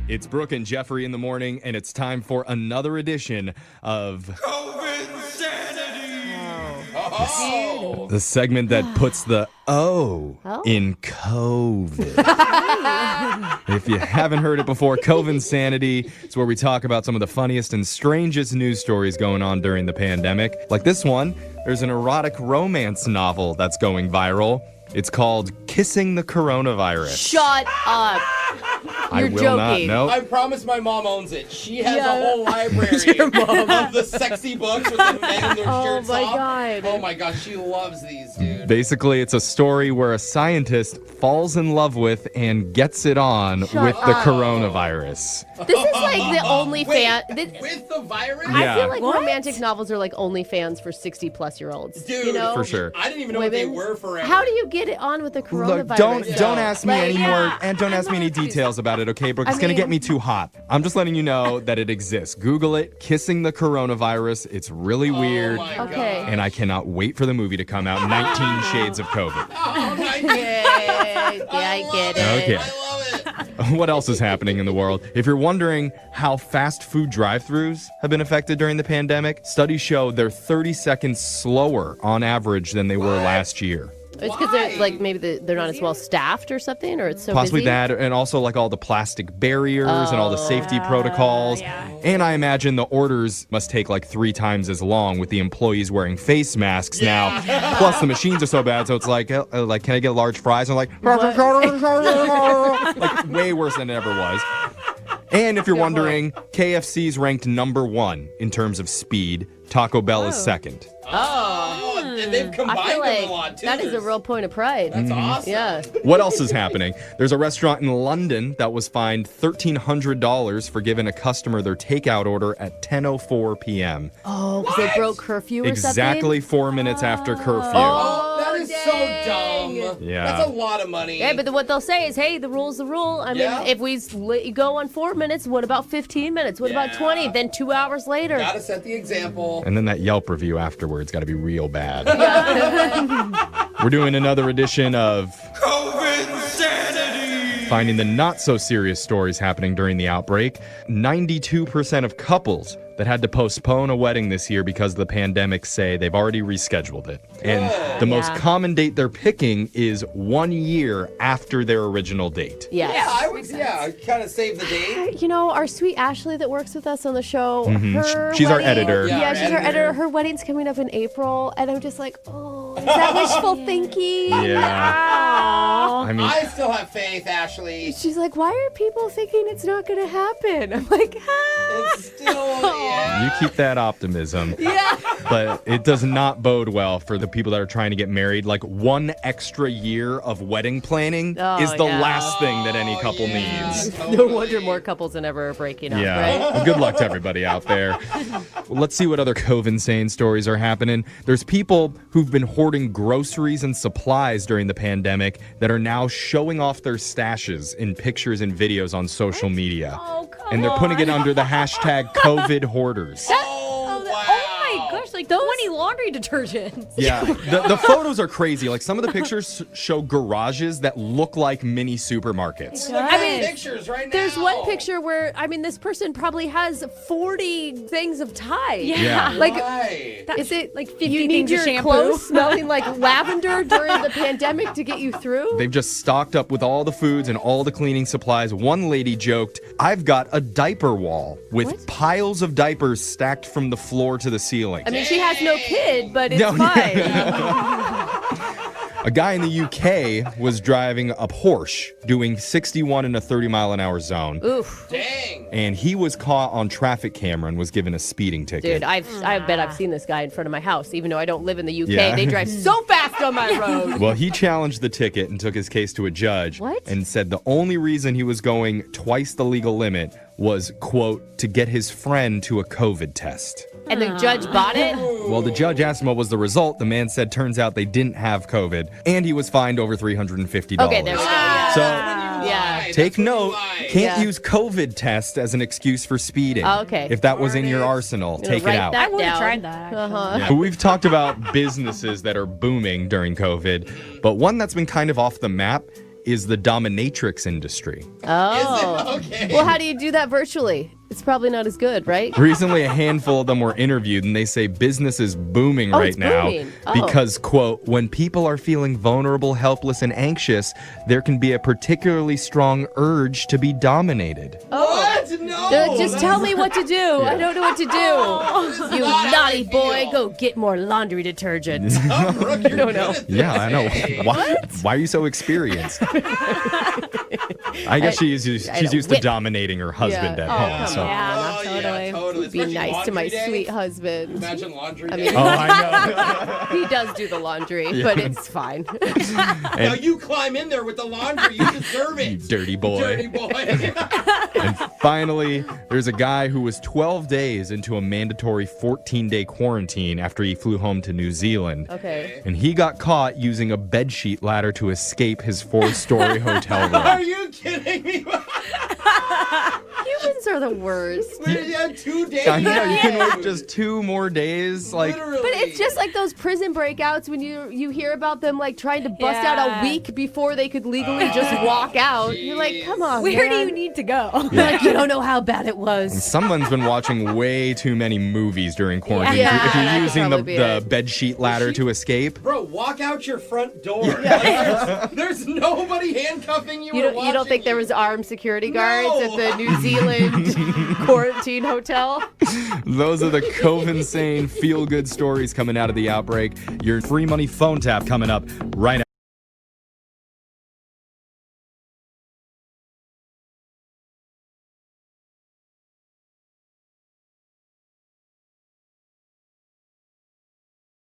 It's Brooke and Jeffrey in the morning, and it's time for another edition of Covinsanity. Oh. The segment that puts the O in COVID. If you haven't heard it before, Covinsanity is where we talk about some of the funniest and strangest news stories going on during the pandemic. Like this one, there's an erotic romance novel that's going viral. It's called Kissing the Coronavirus. Shut up. I You're will joking. not. I Nope. promise my mom owns it. She has a whole library of the sexy books with the men in their shirts my off. God. Oh my gosh, she loves these, dude. Basically, it's a story where a scientist falls in love with and gets it on with the coronavirus. This is like the only fan. With the virus? Yeah. I feel like romantic novels are like only fans for 60-plus-year-olds. Dude, you know? For sure. I didn't even know what they were forever. How do you get it on with the coronavirus? Look, don't ask me Like, any more, yeah, and don't ask me any details about it, okay, Brooke? It's going to get me too hot. I'm just letting you know that it exists. Google it, Kissing the Coronavirus. It's really weird, my God. Okay. and I cannot wait for the movie to come out, 19 Shades of COVID. Oh my God. Yeah, I get it. Okay. I love it. What else is happening in the world? If you're wondering how fast food drive-thrus have been affected during the pandemic, studies show they're 30 seconds slower on average than they were last year. It's because they're like maybe they're not as well staffed or something, or it's so Possibly busy. that, and also like all the plastic barriers and all the safety protocols. And I imagine the orders must take like 3 times as long with the employees wearing face masks now. Plus the machines are so bad, so it's like can I get large fries? And like way worse than it ever was. And if you're wondering, KFC's ranked number 1 in terms of speed. Taco Bell is second. Oh, and they've I combined feel them like a lot, too. that is a real point of pride. That's awesome. Yeah. What else is happening? There's a restaurant in London that was fined $1,300 for giving a customer their takeout order at 10:04 p.m. Oh, because they broke curfew or something? Exactly 4 minutes after curfew. Oh, that is so dang. dumb. Yeah. That's a lot of money. Yeah, but what they'll say is, hey, the rule's the rule. I mean, Yeah. if we let you go on 4 minutes, what about 15 minutes? What about 20? Then 2 hours later. Gotta set the example. And then that Yelp review afterwards got to be real bad. We're doing another edition of Covinsanity. finding the not-so-serious stories happening during the outbreak. 92% of couples that had to postpone a wedding this year because of the pandemic say they've already rescheduled it. And the most common date they're picking is 1 year after their original date. Yes. Yeah, I would kind of save the date. You know, our sweet Ashley that works with us on the show, her She's our wedding- editor. Yeah, Yeah, our she's our editor. editor. Her wedding's coming up in April, and I'm just like, oh, is that wishful thinking? Yeah. I mean, I still have faith, Ashley. She's like, why are people thinking it's not going to happen? I'm like, It's still, yeah. you keep that optimism. yeah. But it does not bode well for the people that are trying to get married. Like 1 extra year of wedding planning is the last thing that any couple needs. No wonder more couples than ever are breaking up, Yeah. right? Well, good luck to everybody out there. Well, let's see what other Covinsane stories are happening. There's people who've been hoarding groceries and supplies during the pandemic that are now showing off their stashes in pictures and videos on social media. Oh, come And they're putting it on. under the hashtag COVID hoarders. Oh, wow. Oh my gosh, like 20 laundry detergents. Yeah, the photos are crazy. Like some of the pictures show garages that look like mini supermarkets. I mean, Pictures right now. there's one picture where, I mean, this person probably has 40 things of Tide. Yeah. Like, Right. is it like 50 you need things of your shampoo? clothes smelling like lavender during the pandemic to get you through? They've just stocked up with all the foods and all the cleaning supplies. One lady joked, I've got a diaper wall with piles of diapers stacked from the floor to the ceiling. I mean, she has no kid, but it's No, fine. A guy in the UK was driving a Porsche doing 61 in a 30-mile-an-hour zone. Oof. Dang. And he was caught on traffic camera and was given a speeding ticket. Dude, I bet I've seen this guy in front of my house, even though I don't live in the UK. Yeah. They drive so fast on my road. Well, he challenged the ticket and took his case to a judge. What? And said the only reason he was going twice the legal limit was, quote, to get his friend to a COVID test. And the judge bought it? Well, the judge asked him what was the result. The man said turns out they didn't have COVID. And he was fined over $350. Okay, there we go. Yeah. So Yeah. take That's when you note, lie. can't Yeah. use COVID test as an excuse for speeding. Oh, okay. If that was in your arsenal, Gonna take it write out. that I would have down. tried that. Uh-huh. Yeah. But we've talked about businesses that are booming during COVID, but one that's been kind of off the map is the dominatrix industry. Oh. Is it? Okay. Well, how do you do that virtually? It's probably not as good, right? Recently, a handful of them were interviewed, and they say business is booming right it's now booming. Oh. because, quote, when people are feeling vulnerable, helpless, and anxious, there can be a particularly strong urge to be dominated. What? No. Just tell me what to do. I don't know what to do. You not how naughty I boy, feel. go get more laundry detergent. Oh, Brooke, you're don't good know. at this. Yeah, I know. Hey. Why are you so experienced? I guess she's used to whip. dominating her husband at home. come So. on. Yeah, Oh, totally. yeah, totally. Be Especially nice to my laundry day. sweet husband. Imagine laundry I day. mean- Oh, I know. He does do the laundry, but it's fine. Now you climb in there with the laundry. You deserve You it. dirty boy. Dirty boy. And finally, there's a guy who was 12 days into a mandatory 14-day quarantine after he flew home to New Zealand. Okay. And he got caught using a bedsheet ladder to escape his 4-story hotel room. Are you kidding me? Humans are the worst. Man, you had 2 days. I know, you can wait just 2 more days. Like, Literally. But it's just like those prison breakouts when you hear about them like trying to bust out Yeah. a week before they could legally just walk out. You're like, come on, Where do man. you need to go? You're like, you don't know how bad it was. someone's been watching way too many movies during quarantine. Yeah, if that you're could using the probably be it. bedsheet ladder to escape. Bro, walk out your front door. Like, there's nobody handcuffing you. You or don't think watching there you. was armed security guards No. at the New Zealand quarantine hotel? Those are the Covinsane feel-good stories coming out of the outbreak. Your free money phone tap coming up right now.